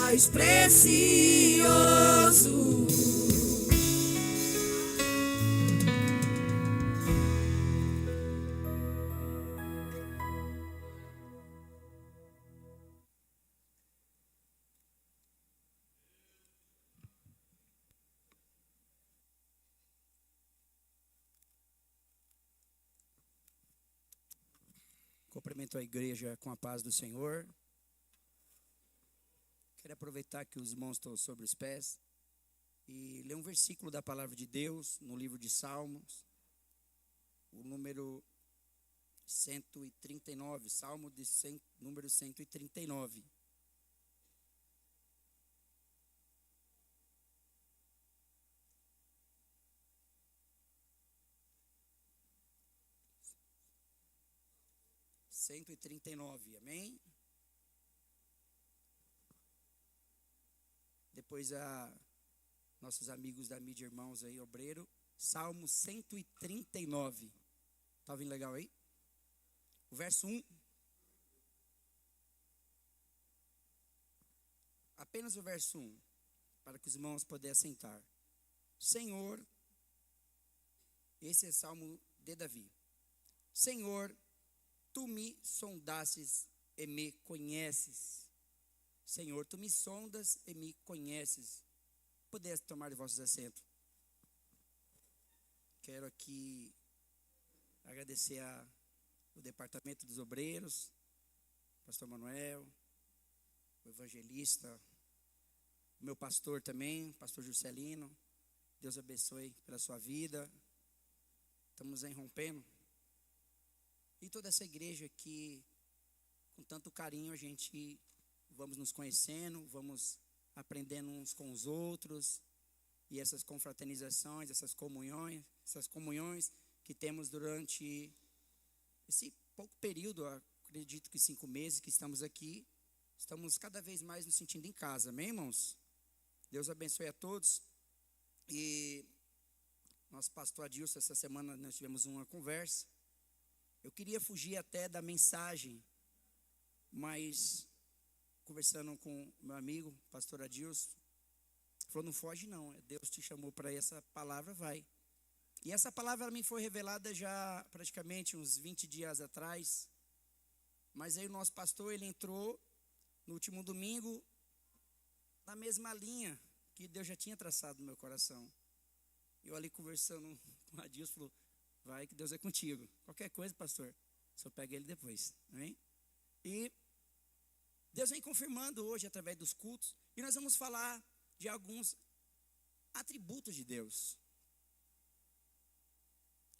mais precioso. Cumprimento a igreja com a paz do Senhor. Quero aproveitar que os irmãos estão sobre os pés e ler um versículo da palavra de Deus no livro de Salmos, o número 139, Salmo de número 139. Amém? Depois nossos amigos da mídia, irmãos aí, obreiro, Salmo 139. Tá ouvindo legal aí? O verso 1. Apenas o verso 1, para que os irmãos pudessem sentar. Senhor, esse é Salmo de Davi. Senhor, tu me sondastes e me conheces. Senhor, tu me sondas e me conheces. Pudesse tomar de vossos assentos. Quero aqui agradecer o departamento dos obreiros, pastor Manuel, o evangelista, o meu pastor também, pastor Juscelino. Deus abençoe pela sua vida. Estamos rompendo. E toda essa igreja aqui, com tanto carinho, a gente vamos nos conhecendo, vamos aprendendo uns com os outros. E essas confraternizações, essas comunhões que temos durante esse pouco período, acredito que 5 meses que estamos aqui, estamos cada vez mais nos sentindo em casa, amém, irmãos? Deus abençoe a todos. E nosso pastor Adilson, essa semana nós tivemos uma conversa. Eu queria fugir até da mensagem, mas conversando com meu amigo, pastor Adilson, falou, não foge não, Deus te chamou para essa palavra, vai. E essa palavra me foi revelada já praticamente uns 20 dias atrás, mas aí o nosso pastor, ele entrou no último domingo, na mesma linha que Deus já tinha traçado no meu coração. Eu ali conversando com o Adilson, falou, vai que Deus é contigo. Qualquer coisa, pastor, só pega ele depois. Amém? E Deus vem confirmando hoje através dos cultos. E nós vamos falar de alguns atributos de Deus.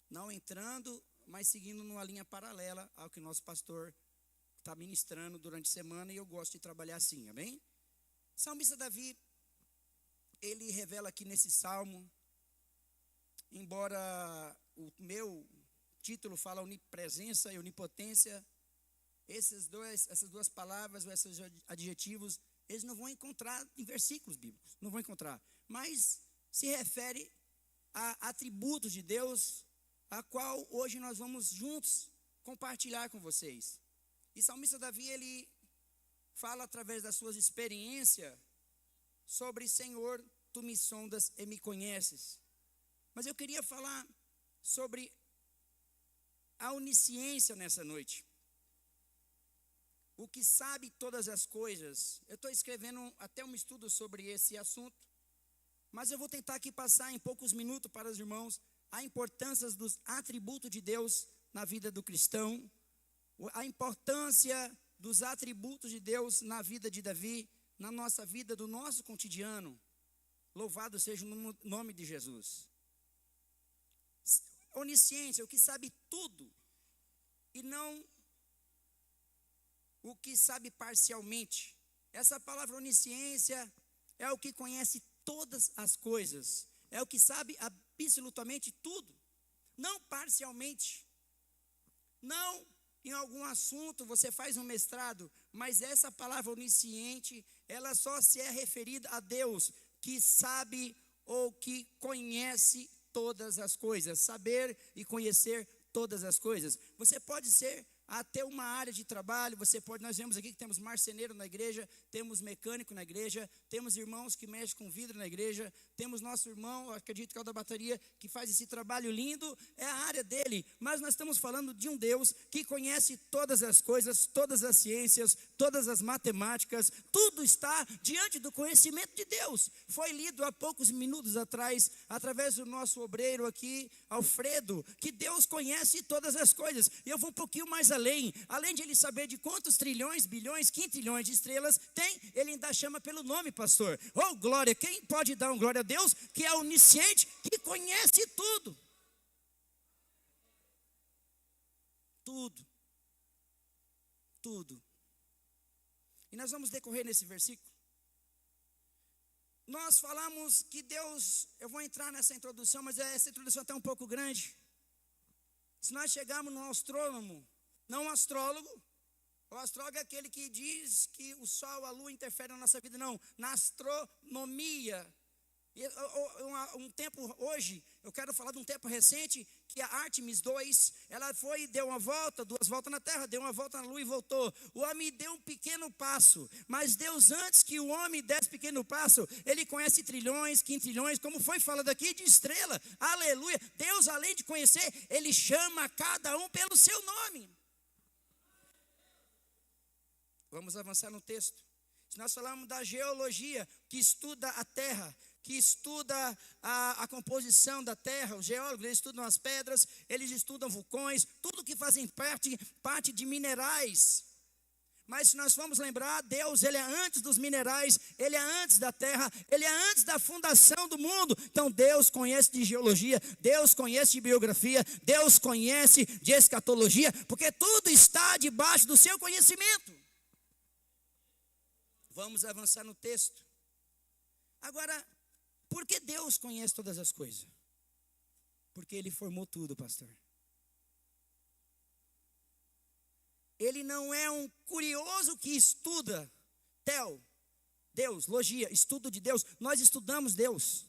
Não entrando, mas seguindo numa linha paralela ao que o nosso pastor está ministrando durante a semana. E eu gosto de trabalhar assim, amém? Salmista Davi, ele revela aqui nesse salmo, embora o meu título fala onipresença e onipotência, essas duas palavras, ou esses adjetivos, eles não vão encontrar em versículos bíblicos, não vão encontrar, mas se refere a atributos de Deus, a qual hoje nós vamos juntos compartilhar com vocês. E Salmista Davi, ele fala através das suas experiências sobre, Senhor, tu me sondas e me conheces. Mas eu queria falar sobre a onisciência nessa noite. O que sabe todas as coisas. Eu estou escrevendo até um estudo sobre esse assunto, mas eu vou tentar aqui passar em poucos minutos para os irmãos a importância dos atributos de Deus na vida do cristão, a importância dos atributos de Deus na vida de Davi, na nossa vida, do nosso cotidiano. Louvado seja o nome de Jesus. Onisciência, o que sabe tudo, e não o que sabe parcialmente. Essa palavra onisciência é o que conhece todas as coisas, é o que sabe absolutamente tudo, não parcialmente. Não em algum assunto você faz um mestrado, mas essa palavra onisciente, ela só se é referida a Deus, que sabe ou que conhece todas as coisas, saber e conhecer todas as coisas. Você pode ser a ter uma área de trabalho. Nós vemos aqui que temos marceneiro na igreja, temos mecânico na igreja, temos irmãos que mexem com vidro na igreja, temos nosso irmão, acredito que é o da bateria, que faz esse trabalho lindo, é a área dele. Mas nós estamos falando de um Deus que conhece todas as coisas, todas as ciências, todas as matemáticas, tudo está diante do conhecimento de Deus. Foi lido há poucos minutos atrás, através do nosso obreiro aqui, Alfredo, que Deus conhece todas as coisas. E eu vou um pouquinho mais além de ele saber de quantos trilhões, bilhões, quintilhões de estrelas tem, ele ainda chama pelo nome, pastor. Oh, glória, quem pode dar um glória a Deus, que é onisciente, que conhece tudo. Tudo. Tudo. E nós vamos decorrer nesse versículo. Nós falamos que Deus, eu vou entrar nessa introdução, mas essa introdução está um pouco grande. Se nós chegarmos no astrônomo, não astrólogo, o astrólogo é aquele que diz que o sol, a lua interferem na nossa vida, não, na astronomia. Um tempo hoje, eu quero falar de um tempo recente, que a Artemis 2, ela deu uma volta, 2 voltas na Terra, deu uma volta na Lua e voltou. O homem deu um pequeno passo, mas Deus, antes que o homem desse pequeno passo, ele conhece trilhões, quintilhões, como foi falado aqui, de estrela, aleluia. Deus, além de conhecer, ele chama cada um pelo seu nome. Vamos avançar no texto. Se nós falarmos da geologia, que estuda a terra, que estuda a composição da terra, os geólogos, eles estudam as pedras, eles estudam vulcões, tudo que fazem parte de minerais. Mas se nós formos lembrar, Deus, ele é antes dos minerais, ele é antes da terra, ele é antes da fundação do mundo. Então Deus conhece de geologia, Deus conhece de biografia, Deus conhece de escatologia, porque tudo está debaixo do seu conhecimento. Vamos avançar no texto. Agora, por que Deus conhece todas as coisas? Porque ele formou tudo, pastor. Ele não é um curioso que estuda, Deus, logia, estudo de Deus. Nós estudamos Deus.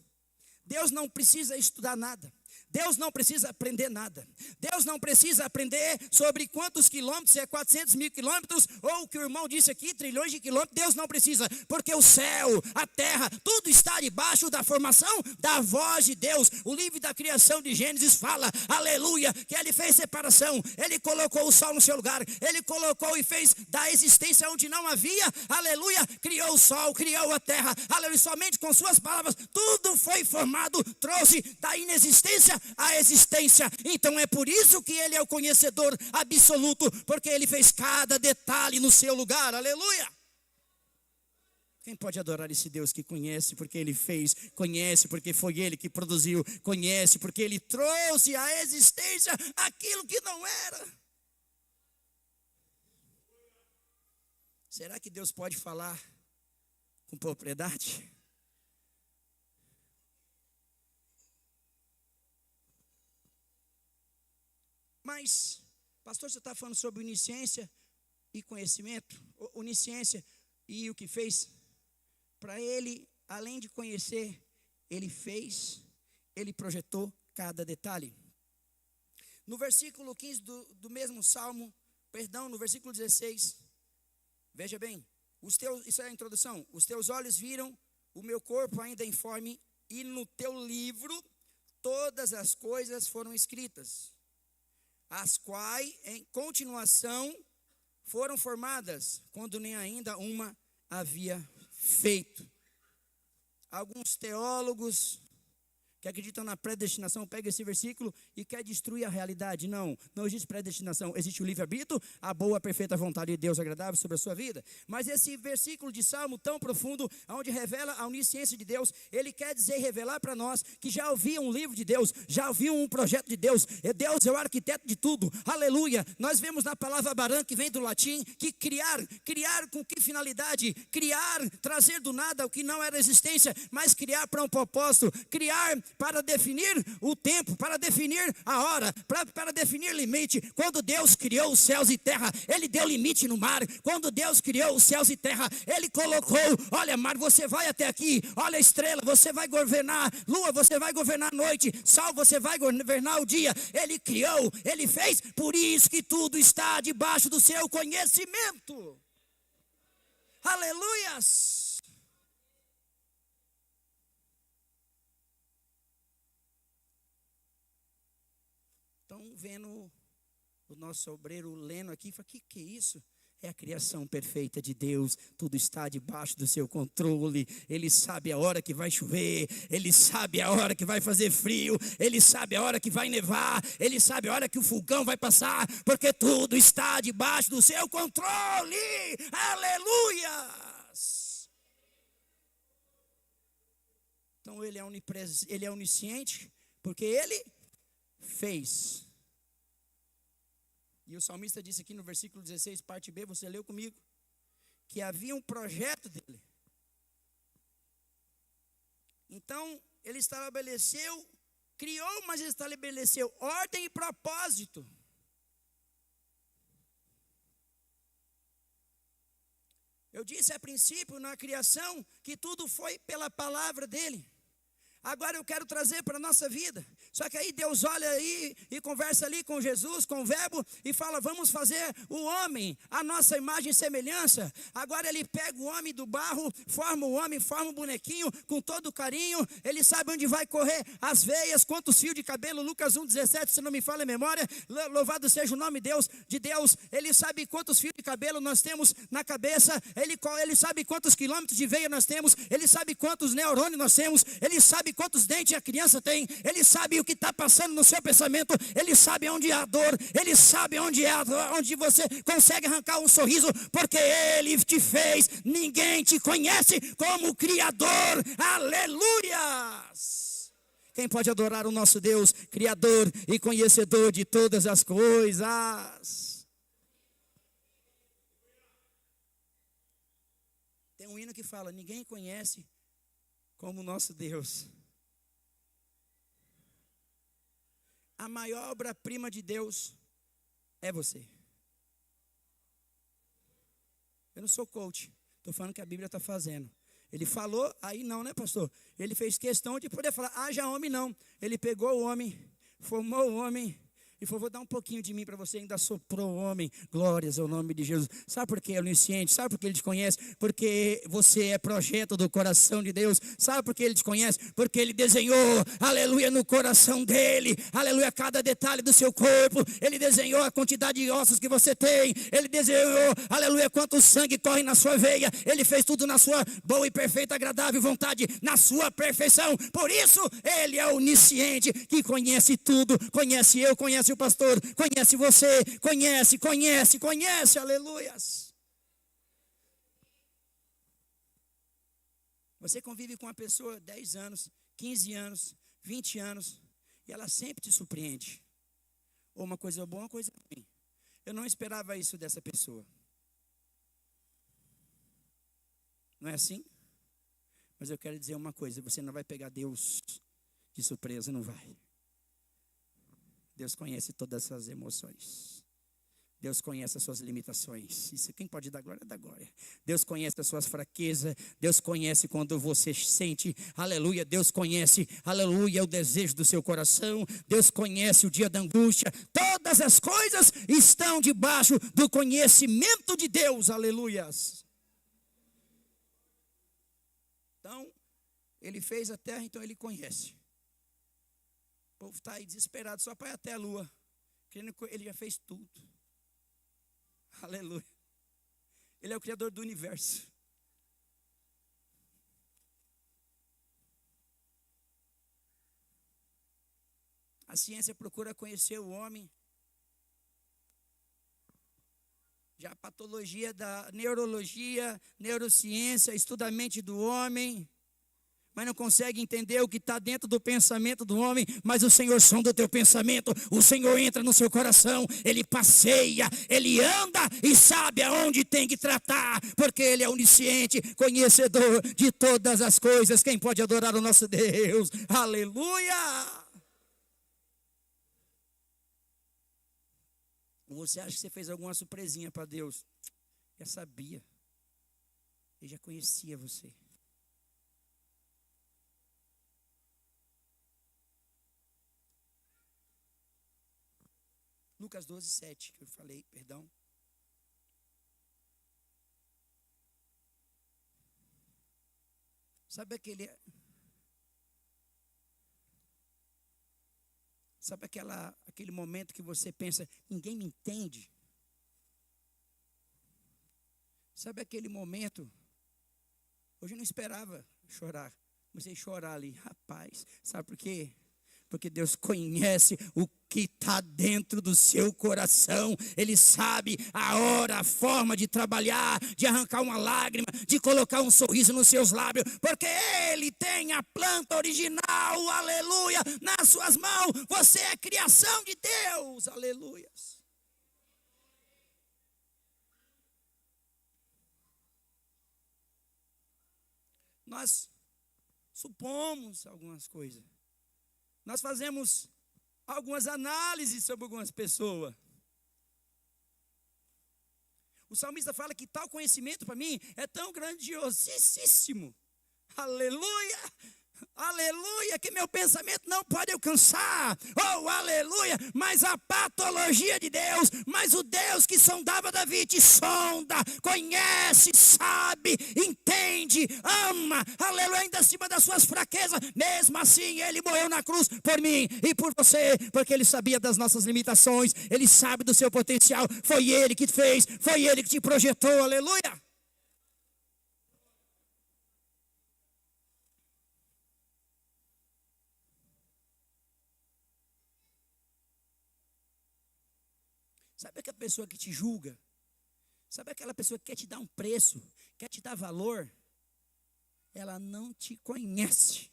Deus não precisa estudar nada. Deus não precisa aprender nada. Deus não precisa aprender sobre quantos quilômetros, se é 400 mil quilômetros, ou o que o irmão disse aqui, trilhões de quilômetros. Deus não precisa, porque o céu, a terra, tudo está debaixo da formação da voz de Deus. O livro da criação de Gênesis fala, aleluia, que ele fez separação, ele colocou o sol no seu lugar, ele colocou e fez da existência onde não havia, aleluia, criou o sol, criou a terra, aleluia, somente com suas palavras, tudo foi formado, trouxe da inexistência a existência. Então é por isso que ele é o conhecedor absoluto, porque ele fez cada detalhe no seu lugar, aleluia. Quem pode adorar esse Deus que conhece porque ele fez, conhece porque foi ele que produziu, conhece porque ele trouxe à existência aquilo que não era? Será que Deus pode falar com propriedade? Mas, pastor, você está falando sobre onisciência e conhecimento, onisciência e o que fez. Para ele, além de conhecer, ele fez, ele projetou cada detalhe. No versículo 15 do mesmo salmo, no versículo 16, veja bem, isso é a introdução, os teus olhos viram o meu corpo ainda informe, e no teu livro todas as coisas foram escritas, as quais em continuação foram formadas, quando nem ainda uma havia feito. Alguns teólogos que acreditam na predestinação pegam esse versículo e quer destruir a realidade. Não existe predestinação, existe o livre-arbítrio, a boa, perfeita vontade de Deus agradável sobre a sua vida. Mas esse versículo de Salmo tão profundo, onde revela a onisciência de Deus, ele quer dizer, revelar para nós que já ouviam um livro de Deus, já ouviam um projeto de Deus. Deus é o arquiteto de tudo, aleluia. Nós vemos na palavra baran, que vem do latim, que criar com que finalidade? Criar, trazer do nada o que não era existência, mas criar para um propósito, criar para definir o tempo, para definir a hora, para definir limite. Quando Deus criou os céus e terra, Ele deu limite no mar. Quando Deus criou os céus e terra, Ele colocou, olha mar, você vai até aqui, olha estrela, você vai governar, lua, você vai governar a noite, sol, você vai governar o dia. Ele criou, Ele fez, por isso que tudo está debaixo do seu conhecimento. Aleluias! Então, vendo o nosso obreiro Leno aqui, fala, que é isso? É a criação perfeita de Deus, tudo está debaixo do seu controle. Ele sabe a hora que vai chover, Ele sabe a hora que vai fazer frio, Ele sabe a hora que vai nevar, Ele sabe a hora que o vulcão vai passar, porque tudo está debaixo do seu controle. Aleluias! Então Ele é onisciente, porque Ele fez. E o salmista disse aqui no versículo 16, parte B, você leu comigo, que havia um projeto dele. Então, ele estabeleceu, criou, mas estabeleceu ordem e propósito. Eu disse a princípio, na criação, que tudo foi pela palavra dele. Agora eu quero trazer para a nossa vida. Só que aí Deus olha aí e conversa ali com Jesus, com o verbo, e fala, vamos fazer o homem, a nossa imagem e semelhança. Agora ele pega o homem do barro, forma o homem, forma um bonequinho com todo carinho. Ele sabe onde vai correr as veias, quantos fios de cabelo, Lucas 1,17, se não me falha a memória. Louvado seja o nome de Deus. Ele sabe quantos fios de cabelo nós temos na cabeça. Ele sabe quantos quilômetros de veia nós temos. Ele sabe quantos neurônios nós temos. Ele sabe quantos dentes a criança tem. Ele sabe o que está passando no seu pensamento. Ele sabe onde é a dor. Ele sabe onde você consegue arrancar um sorriso, porque Ele te fez. Ninguém te conhece como Criador. Aleluias! Quem pode adorar o nosso Deus, Criador e conhecedor de todas as coisas? Tem um hino que fala, ninguém conhece como o nosso Deus. A maior obra-prima de Deus é você. Eu não sou coach, estou falando que a Bíblia está fazendo. Ele falou, aí não, né, pastor? Ele fez questão de poder falar, haja homem não. Ele pegou o homem, formou o homem e falou, vou dar um pouquinho de mim para você, ainda soprou o homem. Glórias ao nome de Jesus. Sabe por que é onisciente? Sabe por que Ele te conhece? Porque você é projeto do coração de Deus. Sabe por que Ele te conhece? Porque Ele desenhou, aleluia, no coração dEle, aleluia, cada detalhe do seu corpo. Ele desenhou a quantidade de ossos que você tem. Ele desenhou, aleluia, quanto sangue corre na sua veia. Ele fez tudo na sua boa e perfeita, agradável vontade, na sua perfeição. Por isso, Ele é onisciente, que conhece tudo. Conhece eu, conhece o pastor, conhece você, conhece, aleluias. Você convive com uma pessoa 10 anos, 15 anos, 20 anos, e ela sempre te surpreende. Ou uma coisa boa, uma coisa ruim. Eu não esperava isso dessa pessoa. Não é assim? Mas eu quero dizer uma coisa, você não vai pegar Deus de surpresa, não vai. Deus conhece todas as suas emoções. Deus conhece as suas limitações. Isso, quem pode dar glória, dá glória. Deus conhece as suas fraquezas. Deus conhece quando você sente, aleluia. Deus conhece, aleluia, o desejo do seu coração. Deus conhece o dia da angústia. Todas as coisas estão debaixo do conhecimento de Deus, aleluias. Então, Ele fez a terra, então Ele conhece. O povo está aí desesperado, só para ir até a lua. Ele já fez tudo. Aleluia. Ele é o Criador do universo. A ciência procura conhecer o homem. Já a patologia da neurologia, neurociência, estuda a mente do homem. mas não consegue entender o que está dentro do pensamento do homem. Mas o Senhor sonda o teu pensamento, o Senhor entra no seu coração, Ele passeia, Ele anda e sabe aonde tem que tratar, porque Ele é onisciente, conhecedor de todas as coisas. Quem pode adorar o nosso Deus? Aleluia! Ou você acha que você fez alguma surpresinha para Deus? Já sabia, Ele já conhecia você. Lucas 12, 7, que eu falei, perdão. Sabe aquele momento que você pensa, ninguém me entende? Sabe aquele momento? Hoje eu não esperava chorar. Comecei a chorar ali. Rapaz, sabe por quê? Porque Deus conhece o que está dentro do seu coração. Ele sabe a hora, a forma de trabalhar, de arrancar uma lágrima, de colocar um sorriso nos seus lábios. Porque Ele tem a planta original, aleluia, nas suas mãos. Você é criação de Deus, aleluia. Nós supomos algumas coisas. Nós fazemos algumas análises sobre algumas pessoas. O salmista fala que tal conhecimento para mim é tão grandiosíssimo. Aleluia! Aleluia, que meu pensamento não pode alcançar. Oh, aleluia, mas a patologia de Deus, mas o Deus que sondava Davi te sonda, conhece, sabe, entende, ama, aleluia, ainda acima das suas fraquezas. Mesmo assim, Ele morreu na cruz por mim e por você, porque Ele sabia das nossas limitações, Ele sabe do seu potencial. Foi Ele que te fez, foi Ele que te projetou, aleluia. Sabe aquela pessoa que te julga? Sabe aquela pessoa que quer te dar um preço, quer te dar valor? Ela não te conhece.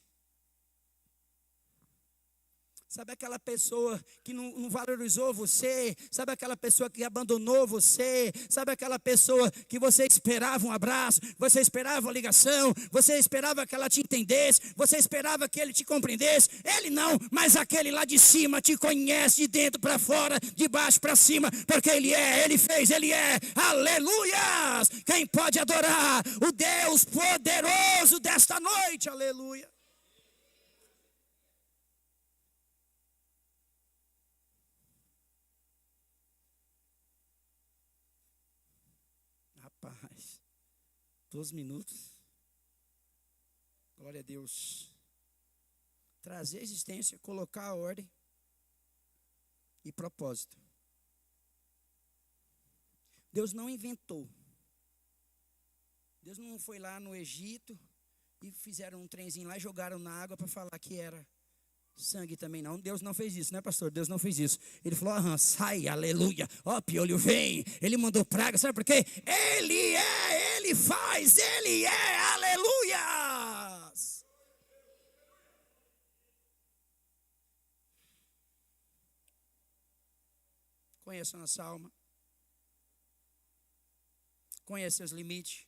Sabe aquela pessoa que não valorizou você? Sabe aquela pessoa que abandonou você? Sabe aquela pessoa que você esperava um abraço, você esperava uma ligação, você esperava que ela te entendesse, você esperava que ele te compreendesse? Ele não, mas aquele lá de cima te conhece de dentro para fora, de baixo para cima, porque Ele fez, Ele é. Aleluias! Quem pode adorar o Deus poderoso desta noite? Aleluia! Rapaz, 12 minutos. Glória a Deus. Trazer existência, colocar a ordem e propósito. Deus não inventou. Deus não foi lá no Egito e fizeram um trenzinho lá e jogaram na água para falar que era sangue também, não. Deus não fez isso, né, pastor? Deus não fez isso. Ele falou, sai, aleluia. Ó, piolho, vem. Ele mandou praga, sabe por quê? Ele faz, Ele é, aleluia. Conheça a nossa alma. Conhece seus limites.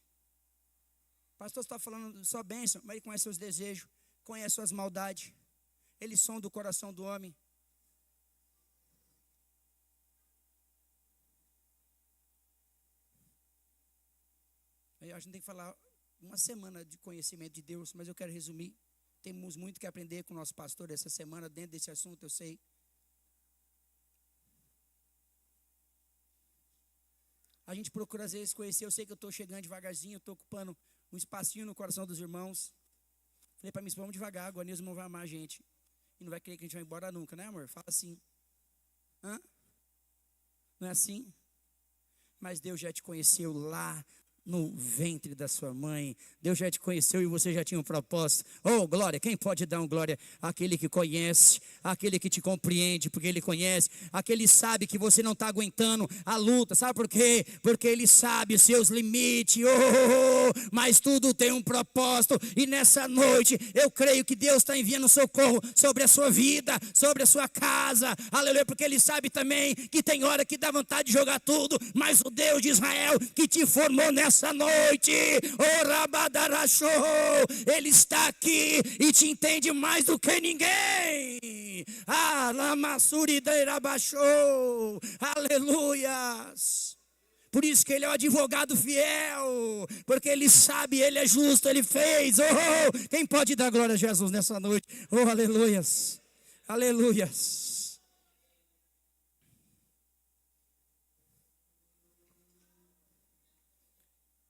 O pastor está falando só bênção, mas ele conhece seus desejos, conhece suas maldades. Ele sonda o coração do homem. Eu acho que tem que falar uma semana de conhecimento de Deus, mas eu quero resumir. Temos muito que aprender com o nosso pastor essa semana, dentro desse assunto, eu sei. A gente procura às vezes conhecer, eu sei que eu estou chegando devagarzinho, estou ocupando um espacinho no coração dos irmãos. Falei para mim, vamos devagar, agora eles não vão amar a gente. E não vai querer que a gente vá embora nunca, né, amor? Fala assim. Hã? Não é assim? Mas Deus já te conheceu lá no ventre da sua mãe. Deus já te conheceu e você já tinha um propósito. Oh, glória, quem pode dar um glória? Aquele que conhece, aquele que te compreende, porque Ele conhece, aquele sabe que você não está aguentando a luta, sabe por quê? Porque Ele sabe os seus limites, mas tudo tem um propósito, e nessa noite, eu creio que Deus está enviando socorro sobre a sua vida, sobre a sua casa, aleluia, porque Ele sabe também que tem hora que dá vontade de jogar tudo, mas o Deus de Israel que te formou nessa noite, Ele está aqui e te entende mais do que ninguém. Aleluias. Por isso que Ele é o advogado fiel, porque Ele sabe, Ele é justo, Ele fez. Quem pode dar glória a Jesus nessa noite? Aleluias, aleluias.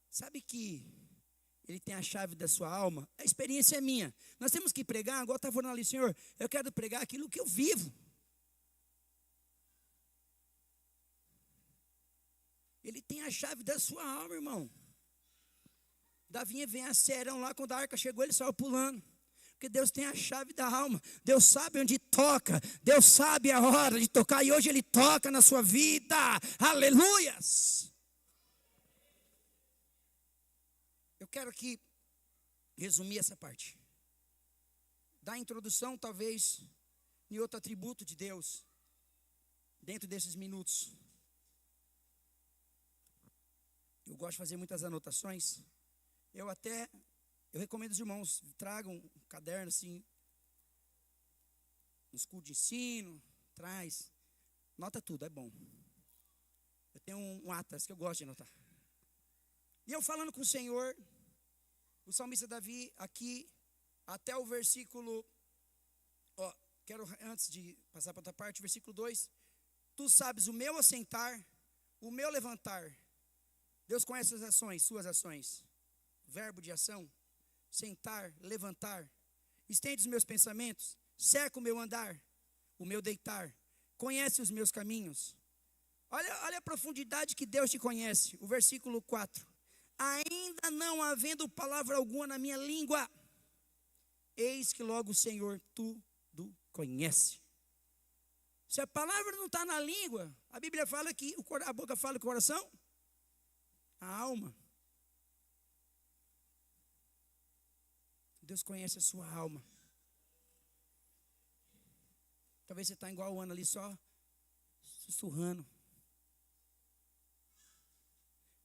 Sabe que Ele tem a chave da sua alma? A experiência é minha. Nós temos que pregar, agora estava falando ali, Senhor, eu quero pregar aquilo que eu vivo. Ele tem a chave da sua alma, irmão. Davi vem a Serão lá, quando a arca chegou, ele saiu pulando. Porque Deus tem a chave da alma. Deus sabe onde toca. Deus sabe a hora de tocar. E hoje Ele toca na sua vida. Aleluias. Eu quero aqui resumir essa parte. Da introdução, talvez, em outro atributo de Deus. Dentro desses minutos. Eu gosto de fazer muitas anotações. Eu recomendo os irmãos, tragam um caderno assim, nos cultos de ensino, traz, nota tudo, é bom. Eu tenho um atlas que eu gosto de anotar. E eu falando com o Senhor, o salmista Davi aqui, até o versículo, quero antes de passar para outra parte, versículo 2, tu sabes o meu assentar, o meu levantar. Deus conhece as ações, suas ações. Verbo de ação, sentar, levantar. Estende os meus pensamentos, cerca o meu andar, o meu deitar. Conhece os meus caminhos. Olha a profundidade que Deus te conhece. O versículo 4. Ainda não havendo palavra alguma na minha língua, eis que logo o Senhor tudo conhece. Se a palavra não está na língua, a Bíblia fala que a boca fala com o coração, a alma. Deus conhece a sua alma. Talvez você está igual o Ana ali, só sussurrando.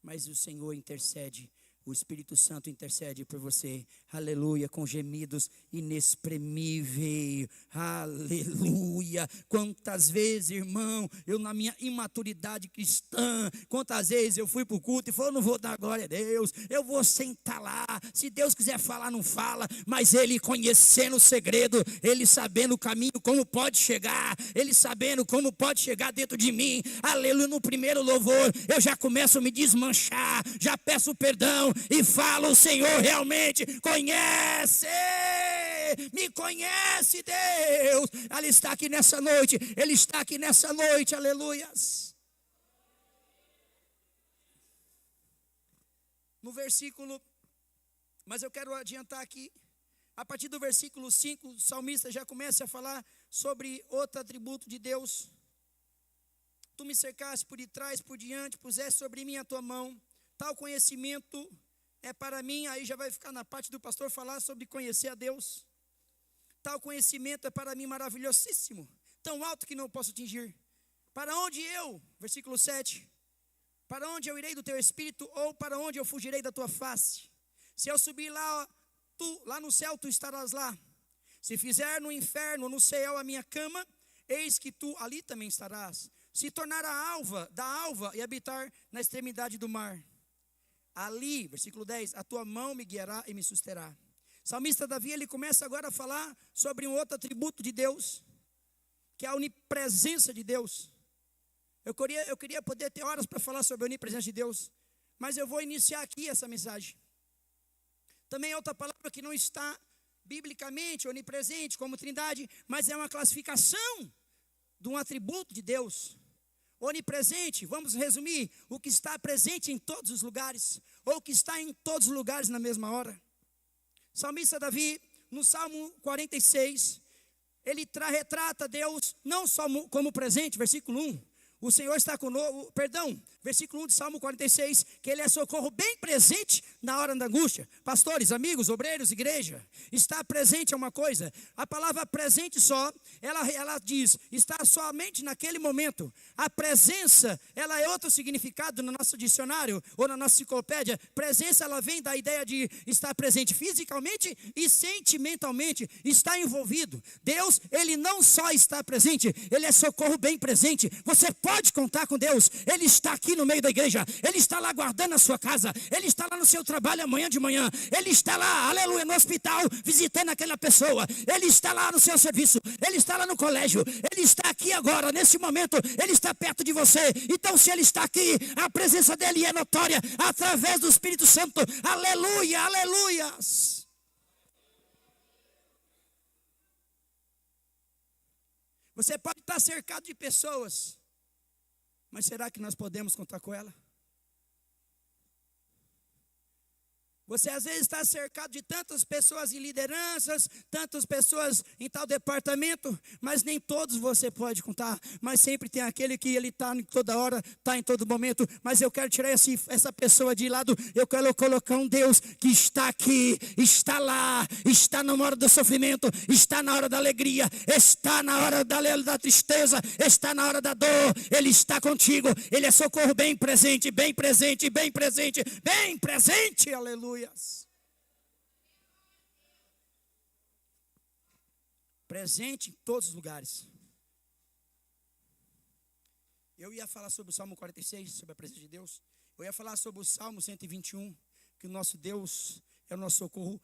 Mas o Senhor intercede. O Espírito Santo intercede por você, aleluia, com gemidos inexprimíveis, aleluia. Quantas vezes, irmão, eu na minha imaturidade cristã, quantas vezes eu fui para o culto e falei, eu não vou dar glória a Deus, eu vou sentar lá, se Deus quiser falar, não fala, mas Ele conhecendo o segredo, Ele sabendo o caminho, como pode chegar, Ele sabendo como pode chegar dentro de mim, aleluia. No primeiro louvor, eu já começo a me desmanchar, já peço perdão, e fala, o Senhor realmente conhece, me conhece, Deus. Ele está aqui nessa noite, Ele está aqui nessa noite, aleluias. No versículo, mas eu quero adiantar aqui, a partir do versículo 5, o salmista já começa a falar sobre outro atributo de Deus. Tu me cercaste por detrás, por diante, puseste sobre mim a tua mão, tal conhecimento é para mim. Aí já vai ficar na parte do pastor falar sobre conhecer a Deus. Tal conhecimento é para mim maravilhosíssimo, tão alto que não posso atingir. Para onde eu, versículo 7, para onde eu irei do teu espírito, ou para onde eu fugirei da tua face? Se eu subir lá, lá no céu tu estarás lá. Se fizer no inferno, no céu a minha cama, eis que tu ali também estarás. Se tornar da alva e habitar na extremidade do mar, ali, versículo 10, a tua mão me guiará e me susterá. Salmista Davi, ele começa agora a falar sobre um outro atributo de Deus, que é a onipresença de Deus. Eu queria poder ter horas para falar sobre a onipresença de Deus, mas eu vou iniciar aqui essa mensagem. Também é outra palavra que não está biblicamente onipresente como trindade, mas é uma classificação de um atributo de Deus. onipresente, vamos resumir, o que está presente em todos os lugares, ou que está em todos os lugares na mesma hora. Salmista Davi, no Salmo 46, ele retrata Deus não só como presente, versículo 1, o Senhor está conosco, versículo 1 de Salmo 46, que Ele é socorro bem presente na hora da angústia. Pastores, amigos, obreiros, igreja, estar presente é uma coisa, a palavra presente só, ela diz, está somente naquele momento. A presença, ela é outro significado no nosso dicionário, ou na nossa enciclopédia. Presença, ela vem da ideia de estar presente fisicamente e sentimentalmente, está envolvido. Deus, Ele não só está presente, Ele é socorro bem presente. Você pode contar com Deus, Ele está aqui no meio da igreja, Ele está lá guardando a sua casa, Ele está lá no seu trabalho amanhã de manhã, Ele está lá, aleluia, no hospital, visitando aquela pessoa, Ele está lá no seu serviço, Ele está lá no colégio, Ele está aqui agora, nesse momento, Ele está perto de você. Então se Ele está aqui, a presença dEle é notória, através do Espírito Santo, aleluia, aleluias. Você pode estar cercado de pessoas, mas será que nós podemos contar com ela? Você às vezes está cercado de tantas pessoas em lideranças, tantas pessoas em tal departamento, mas nem todos você pode contar. Mas sempre tem aquele que ele está em toda hora, está em todo momento. Mas eu quero tirar essa pessoa de lado, eu quero colocar um Deus que está aqui, está lá, está na hora do sofrimento, está na hora da alegria, está na hora da tristeza, está na hora da dor. Ele está contigo, Ele é socorro bem presente, bem presente, bem presente, bem presente, aleluia. Presente em todos os lugares. Eu ia falar sobre o Salmo 46, sobre a presença de Deus. Eu ia falar sobre o Salmo 121, que o nosso Deus é o nosso socorro,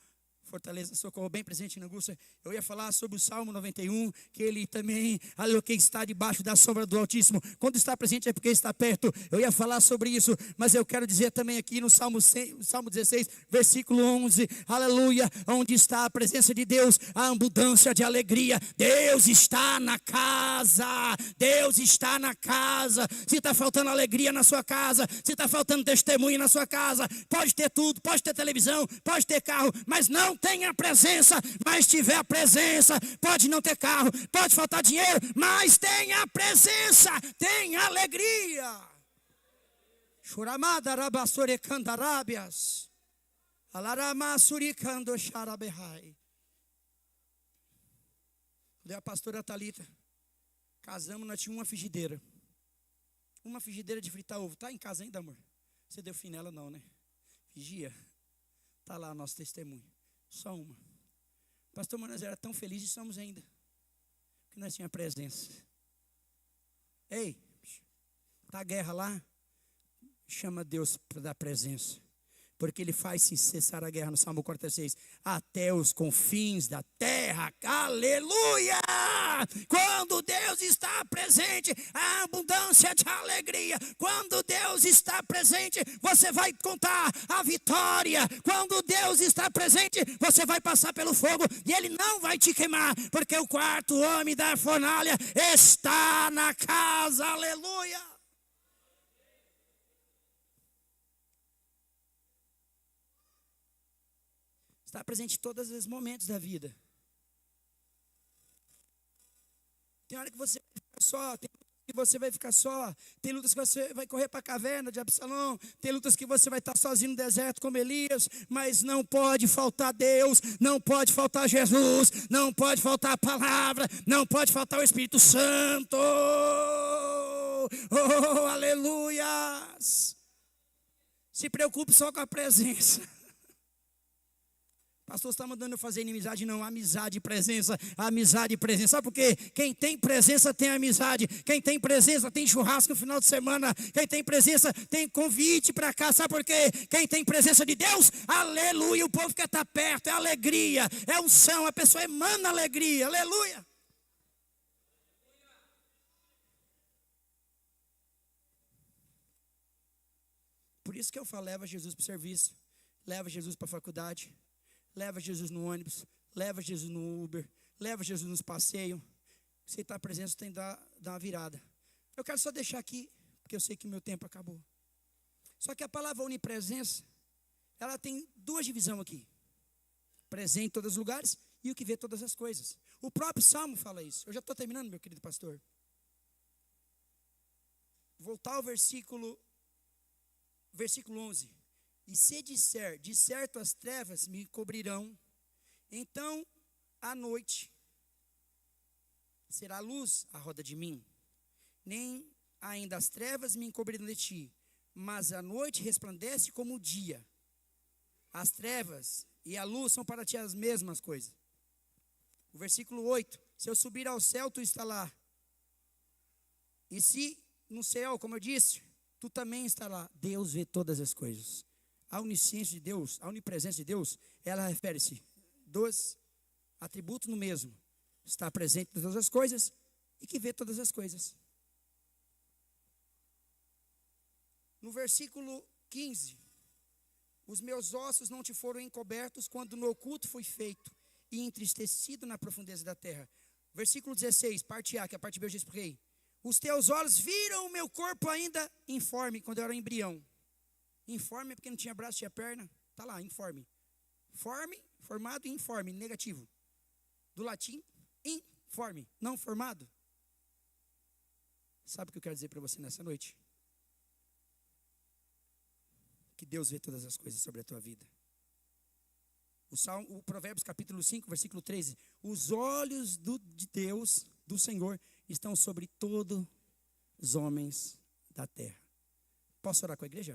fortaleza, socorro bem presente na angústia. Eu ia falar sobre o Salmo 91, que ele também, aleluia, que está debaixo da sombra do Altíssimo. Quando está presente é porque está perto. Eu ia falar sobre isso, mas eu quero dizer também aqui no Salmo 16, versículo 11, aleluia, onde está a presença de Deus, a abundância de alegria. Deus está na casa, Deus está na casa. Se está faltando alegria na sua casa, se está faltando testemunho na sua casa, pode ter tudo, pode ter televisão, pode ter carro, mas não tem a presença. Mas tiver a presença, pode não ter carro, pode faltar dinheiro, mas tem a presença, tem alegria. Churamada rabassore candarábias, alaramasuri cando xarabehai. Quando eu e a pastora Thalita casamos, nós tínhamos uma frigideira de fritar ovo. Está em casa ainda, amor? Você deu fim nela não, né? Vigia. Está lá o nosso testemunho. Só uma. Pastor Manoel era tão feliz e somos ainda. Porque nós tínhamos presença. Ei, está a guerra lá? Chama Deus para dar presença. Porque Ele faz se cessar a guerra no Salmo 46. Até os confins da terra. Aleluia! Quando Deus está presente, a abundância de alegria. Quando Deus está presente, você vai contar a vitória. Quando Deus está presente, você vai passar pelo fogo e Ele não vai te queimar. Porque o quarto homem da fornalha está na casa. Aleluia! Está presente em todos os momentos da vida. Tem hora que você vai ficar só, tem lutas que você vai ficar só, tem lutas que você vai correr para a caverna de Absalão, tem lutas que você vai estar sozinho no deserto como Elias, mas não pode faltar Deus, não pode faltar Jesus, não pode faltar a palavra, não pode faltar o Espírito Santo. Oh, aleluias! Se preocupe só com a presença. Pastor está mandando eu fazer inimizade, não, amizade e presença, amizade e presença. Sabe por quê? Quem tem presença tem amizade, quem tem presença tem churrasco no final de semana, quem tem presença tem convite para cá. Sabe por quê? Quem tem presença de Deus, aleluia, o povo quer estar perto, é alegria, é unção, a pessoa emana alegria, aleluia. Por isso que eu falo, leva Jesus para o serviço, leva Jesus para a faculdade, leva Jesus no ônibus, leva Jesus no Uber, leva Jesus nos passeios. Você está presente, você tem que dar uma virada. Eu quero só deixar aqui, porque eu sei que o meu tempo acabou. Só que a palavra onipresença, ela tem duas divisões aqui. Presente em todos os lugares e o que vê todas as coisas. O próprio Salmo fala isso. Eu já estou terminando, meu querido pastor. Voltar ao versículo 11. E se disser, de certo as trevas me cobrirão, então a noite será luz à roda de mim. Nem ainda as trevas me encobrirão de ti, mas a noite resplandece como o dia. As trevas e a luz são para ti as mesmas coisas. O versículo 8. Se eu subir ao céu, tu está lá. E se no céu, como eu disse, tu também está lá. Deus vê todas as coisas. A onisciência de Deus, a onipresença de Deus, ela refere-se dos atributos no mesmo. Está presente em todas as coisas e que vê todas as coisas. No versículo 15. Os meus ossos não te foram encobertos quando no oculto fui feito e entristecido na profundeza da terra. Versículo 16, parte A, que é a parte B eu já expliquei. Os teus olhos viram o meu corpo ainda informe, quando eu era um embrião. Informe é porque não tinha braço, tinha perna. Está lá, informe. Forme, formado e informe, negativo. Do latim, informe, não formado. Sabe o que eu quero dizer para você nessa noite? Que Deus vê todas as coisas sobre a tua vida. O Provérbios capítulo 5, versículo 13. Os olhos de Deus, do Senhor, estão sobre todos os homens da terra. Posso orar com a igreja?